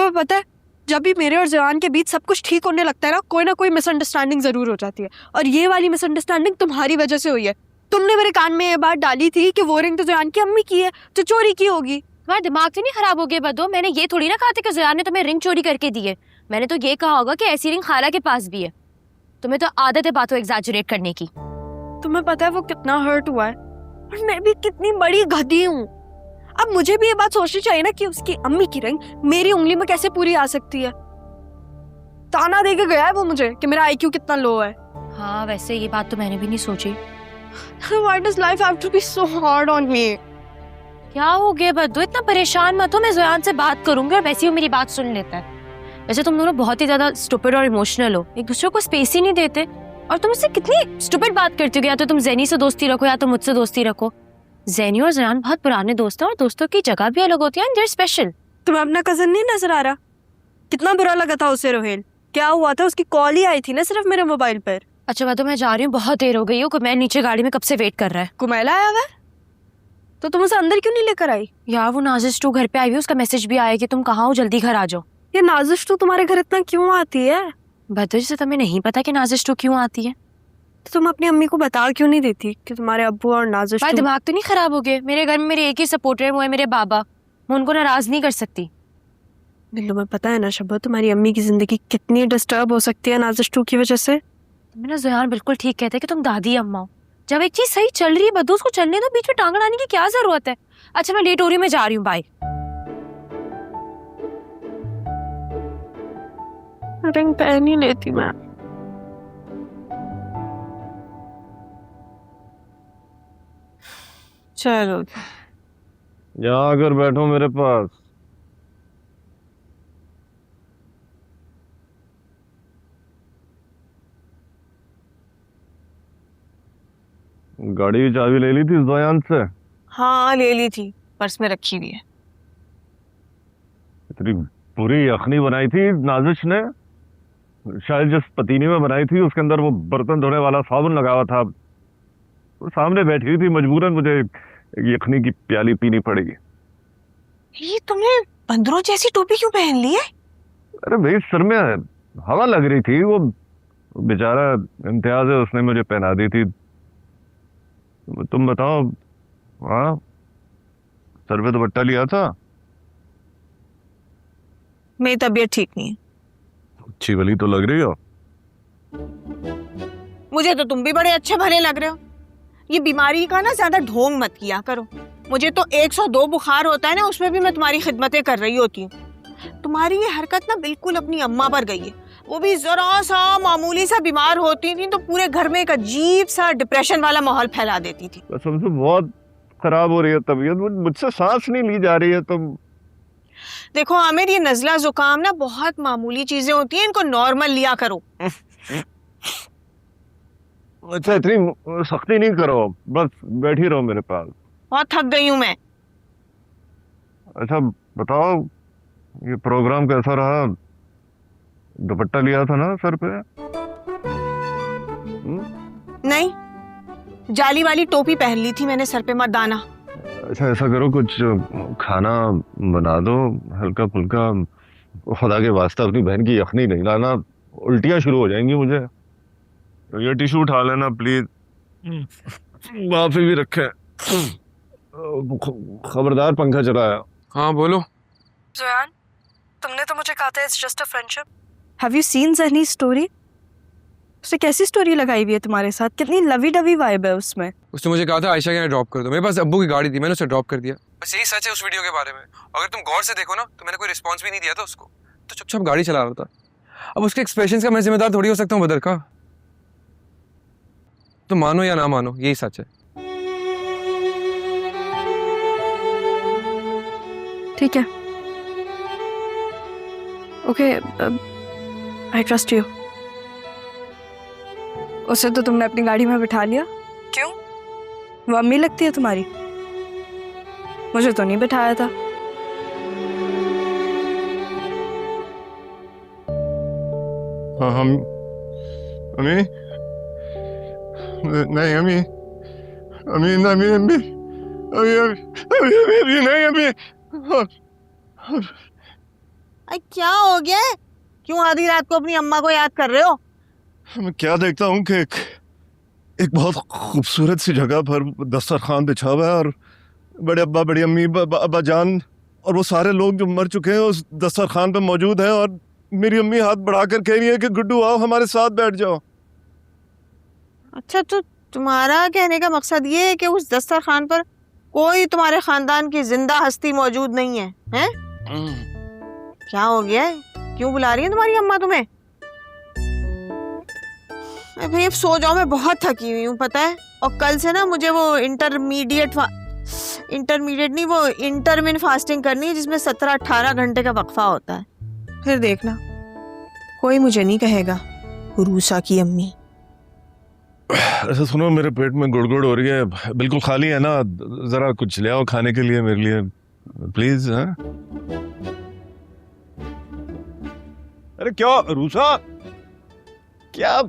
तुम्हें पता है, जब भी मेरे और जयान के बीच सब कुछ ठीक होने लगता है ना कोई मिसअंडरस्टैंडिंग जरूर हो जाती है। और ये वाली मिसअंडरस्टैंडिंग तुम्हारी वजह से हुई है। तुमने मेरे कान में ये बात डाली थी कि वो रिंग तो जयान की अम्मी की है, जो चोरी की होगी। तुम्हारा दिमाग तो नहीं खराब हो गया बदो? मैंने ये थोड़ी ना कहा था कि जयान ने तुम्हें रिंग चोरी करके दी है। मैंने तो ये कहा होगा कि ऐसी रिंग खाला के पास भी है। तुम्हें तो आदत है बातों एग्जैजरेट करने की। तुम्हें पता है वो कितना हर्ट हुआ है, और मैं भी कितनी बड़ी गधी हूँ। अब मुझे भी ये बात सोचनी चाहिए ना कि उसकी अम्मी की रिंग मेरी उंगली में कैसे पूरी आ सकती है। ताना दे के गया है वो मुझे कि मेरा आईक्यू कितना लो है। हाँ वैसे ये बात तो मैंने भी नहीं सोची। Why does life have to be so hard on me? क्या हो गया बद्दू, इतना परेशान मत हो। मैं ज़यान से बात करूंगी और वैसे ही वो मेरी बात सुन लेता है। वैसे तुम दोनों बहुत ही ज्यादा स्टूपिड और इमोशनल हो, एक दूसरे को स्पेस ही नहीं देते। और तुम उससे कितनी स्टूपिड बात करती हो, या तो तुम ज़ैनी से दोस्ती रखो या तो मुझसे दोस्ती रखो। ज़ैनी और ज़यान बहुत पुराने दोस्त हैं और दोस्तों की जगह भी अलग होती है। Their special. तुम्हें अपना कजन नहीं नजर आ रहा? कितना बुरा लगा था उसे रोहेल। क्या हुआ था? उसकी कॉल ही आई थी ना सिर्फ मेरे मोबाइल पर। अच्छा तो मैं जा रही हूँ, बहुत देर हो गई हो। मैं नीचे गाड़ी में कब से वेट कर रहा है। कुमैला आया हुआ है? तो तुम उसे अंदर क्यों नहीं लेकर आई? यार वो नाजिश टू घर पे आई हुई, उसका मैसेज भी आया कि तुम कहाँ हो, जल्दी घर आ जाओ। ये नाजिश टू तुम्हारे घर इतना क्यों आती है? बदर से तुम्हें नहीं पता कि नाजिश टू क्यों आती है? तो तुम अपनी अम्मी को बता क्यों नहीं देती कि तुम्हारे अब्बू और नाजिश टू? दिमाग तो नहीं खराब हो गए? मेरे घर में मेरे एक ही सपोर्टर वो है, मेरे बाबा। मैं उनको नाराज नहीं कर सकती। बिल्लू में पता है ना शब्बा, तुम्हारी अम्मी की जिंदगी कितनी डिस्टर्ब हो सकती है नाजिश टू की वजह से। मेरा ज़यान बिल्कुल ठीक कहते हैं कि तुम दादी अम्मा हो। जब एक चीज सही चल रही है बदू उसको चलने दो, बीच में टांग अड़ाने की क्या जरूरत है। अच्छा मैं लेट हो रही हूँ, मैं जा रही हूँ, बाय। रिंग पहन नहीं लेती मैं। चलो यहाँ आकर बैठो मेरे पास। गाड़ी की चाबी ले ली थी ज़यान से? हाँ ले ली थी, पर्स में रखी हुई है। इतनी बुरी यखनी बनाई थी नाजिश ने, शायद जिस पतीली में बनाई थी उसके अंदर वो बर्तन धोने वाला साबुन लगा हुआ था। वो सामने बैठी हुई थी, मजबूरन मुझे यखनी की प्याली पीनी पड़ेगी। ये तुमने बंदरों जैसी टोपी क्यों पहन ली है? अरे भाई सर में हवा लग रही थी, वो बेचारा इम्तियाज है उसने मुझे पहना दी थी। तुम बताओ। हाँ सर पे दुपट्टा लिया था। मेरी तबीयत ठीक नहीं है। अच्छी भली तो लग रही हो। मुझे तो तुम भी बड़े अच्छे भले लग रहे हो। ये बीमारी का ना ज्यादा ढोंग मत किया करो। मुझे तो 102 बुखार होता है ना, उसमें भी मैं तुम्हारी खिदमतें कर रही होती हूँ। तुम्हारी ये हरकत ना बिल्कुल अपनी अम्मा पर गई है। वो भी जरा सा मामूली सा बीमार होती थी तो पूरे घर में एक अजीब सा डिप्रेशन वाला माहौल फैला देती थी। कसम से बहुत खराब हो रही है तबीयत, मुझसे सांस नहीं ली जा रही है। तुम देखो आमिर, ये नजला जुकाम ना बहुत मामूली चीजें होती हैं, इनको नॉर्मल लिया करो। अच्छा इतनी सख्ती नहीं करो, बस बैठी रहो मेरे पास। बहुत थक गई हूँ मैं। अच्छा बताओ, ये प्रोग्राम कैसा रहा? दुपट्टा लिया था ना सर पे? नहीं, जाली वाली टोपी पहन ली थी मैंने सर पे, मर्दाना। अच्छा ऐसा करो, कुछ खाना बना दो हल्का फुल्का। खुदा के वास्ते अपनी बहन की यखनी नहीं लाना, उल्टियां शुरू हो जाएंगी मुझे। तो ये टिश्यू उठा लेना प्लीज, माफी भी रखे। खबरदार पंखा चलाया। हाँ बोलो। ज़यान, तुमने तो मुझे कहा था it's just a friendship. Have you seen ज़हनी स्टोरी? उसने कैसी स्टोरी लगाई हुई है तुम्हारे साथ? कितनी लवी डवी वाइब है उसमें। उसने मुझे कहा था आयशा के यहाँ ड्रॉप कर दो। मेरे पास अब्बू की गाड़ी थी, मैंने उसे ड्रॉप कर दिया। बस यही सच है उस वीडियो के बारे में। अगर तुम गौर से देखो ना तो मैंने कोई रिस्पॉन्स भी नहीं दिया था उसको, तो चुपचाप गाड़ी चला रहा था। अब उसके एक्सप्रेशंस का मैं जिम्मेदार थोड़ी हो सकता हूँ बदर का। तो मानो या ना मानो यही सच है। ठीक है, ओके, आई ट्रस्ट यू। उसे तो तुमने अपनी गाड़ी में बिठा लिया, क्यों? वो अम्मी लगती है तुम्हारी? मुझे तो नहीं बिठाया था। हाँ हम अम्मी नहीं, अम्मी अम्मी अम्मी अम्मी अम्मी अम्मी अम्मी नहीं अम्मी। अरे क्या हो गया है? क्यों आधी रात को अपनी अम्मा को याद कर रहे हो? मैं क्या देखता हूँ कि एक बहुत खूबसूरत सी जगह पर दस्तरखान बिछा हुआ है और बड़े अब्बा बड़ी अम्मी अब्बा जान और वो सारे लोग जो मर चुके हैं उस दस्तरखान पे मौजूद हैं और मेरी अम्मी हाथ बढ़ाकर कह रही है कि गुड्डू आओ हमारे साथ बैठ जाओ। अच्छा, तो तुम्हारा कहने का मकसद ये है कि उस दस्तरखान पर कोई तुम्हारे खानदान की जिंदा हस्ती मौजूद नहीं है, हैं? क्या हो गया है? क्यों बुला रही है तुम्हारी अम्मा तुम्हें? भाई अब सो जाओ, मैं बहुत थकी हुई हूँ पता है। और कल से ना मुझे वो इंटरमीडिएट नहीं, वो इंटरमिन फास्टिंग करनी है जिसमें 17-18 घंटे का वक्फा होता है। फिर देखना कोई मुझे नहीं कहेगा रूसा की अम्मी। ऐसा सुनो, मेरे पेट में गुड़गुड़ हो रही है, बिल्कुल खाली है ना, जरा कुछ ले आओ खाने के लिए मेरे लिए प्लीज। हाँ अरे क्या रूसा, क्या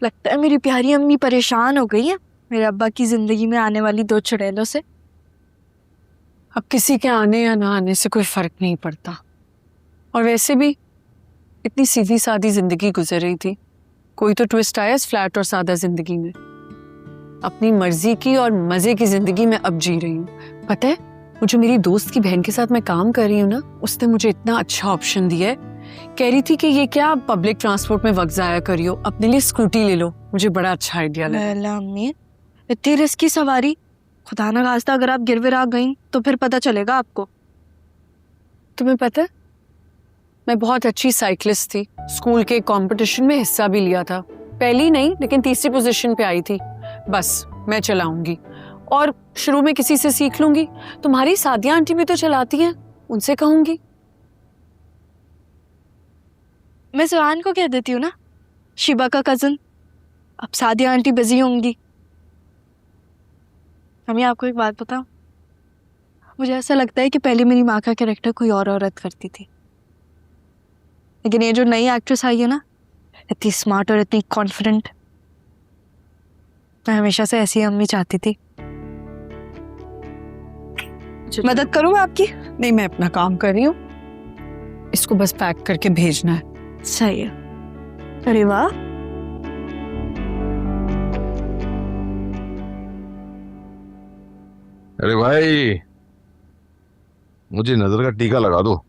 लगता है मेरी प्यारी अम्मी परेशान हो गई है मेरे अब्बा की जिंदगी में आने वाली 2 चुड़ैलों से। अब किसी के आने या ना आने से कोई फर्क नहीं पड़ता, और वैसे भी इतनी सीधी सादी जिंदगी गुजर रही थी, कोई तो ट्विस्ट आया इस फ्लैट और सादा जिंदगी में। अपनी मर्जी की और मजे की जिंदगी में अब जी रही हूँ। पता है, वो जो मेरी दोस्त की बहन के साथ मैं काम कर रही हूँ ना, उसने मुझे इतना अच्छा ऑप्शन दिया है। कह रही थी कि ये क्या पब्लिक ट्रांसपोर्ट में वक्त जाया करियो, अपने लिए स्कूटी ले लो। मुझे बड़ा अच्छा आइडिया लगा। लैला अम्मी, इतनी रिस्की सवारी, खुदा ना खास्ता अगर आप गिरविर आ गई तो फिर पता चलेगा आपको। तुम्हें पता है, मैं बहुत अच्छी साइकिलिस्ट थी, स्कूल के कंपटीशन में हिस्सा भी लिया था। पहली नहीं लेकिन तीसरी पोजीशन पे आई थी। बस मैं चलाऊंगी और शुरू में किसी से सीख लूंगी। तुम्हारी सादिया आंटी भी तो चलाती हैं, उनसे कहूंगी। मैं सुहान को कह देती हूँ ना, शिबा का कजन। अब सादिया आंटी बिजी होंगी। मम्मी आपको एक बात बताऊं, मुझे ऐसा लगता है कि पहले मेरी माँ का कैरेक्टर कोई और औरत करती थी, लेकिन ये जो नई एक्ट्रेस आई है ना, इतनी स्मार्ट और इतनी कॉन्फिडेंट, मैं हमेशा से ऐसी अम्मी चाहती थी। मदद करूं मैं आपकी? नहीं, मैं अपना काम कर रही हूँ, इसको बस पैक करके भेजना है। सही है। अरे वाह, अरे भाई मुझे नजर का टीका लगा दो।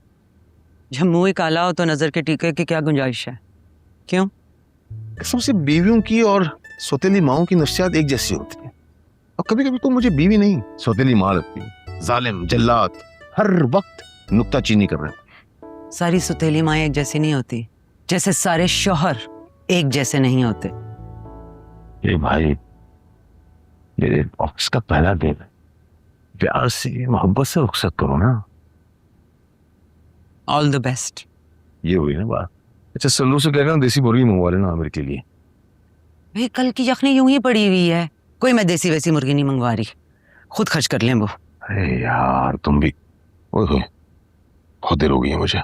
जब मुंह ही काला हो तो नजर के टीके की क्या गुंजाइश है? क्यों? सबसे बीवियों की और सौतेली माओं की नफ्सियात एक जैसी होती है, और कभी कभी तो मुझे बीवी नहीं सौतेली माँ लगती है। जालिम जल्लाद हर वक्त नुक्ताचीनी कर रहे हैं। सारी सुतेली माएँ एक जैसी नहीं होती, जैसे सारे शौहर एक जैसे नहीं होते। ये भाई मेरे ऑफिस का पहला दिन है, प्यार से मोहब्बत से रुखसत करो ना। All the best. ये हुई ना बात। अच्छा सल्लू से कहना देसी मुर्गी मंगवा लेना मेरे के लिए। भाई कल की यखनी यूं ही पड़ी हुई है, कोई मैं देसी वैसी मुर्गी नहीं मंगवा रही, खुद खर्च कर लें वो। अरे यार तुम भी, ओए बहुत देर हो गई है मुझे।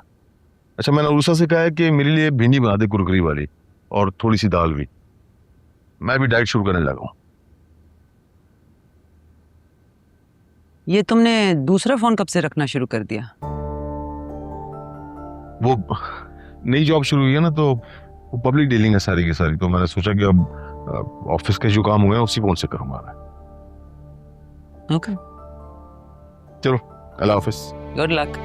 अच्छा मैंने उषा से कहा है कि मेरे लिए भिंडी बना दे कुरकुरी वाली, और थोड़ी सी दाल भी। मैं भी डाइट शुरू करने लगा हूँ। ये तुमने दूसरा फोन कब से रखना शुरू कर दिया? वो नई जॉब शुरू हुई है ना, तो वो पब्लिक डीलिंग है सारी की सारी, तो मैंने सोचा कि अब ऑफिस के जो काम हुए हैं उसी फोन से करूंगा मैं। ओके, चलो अल्लाह हाफिज। Good luck.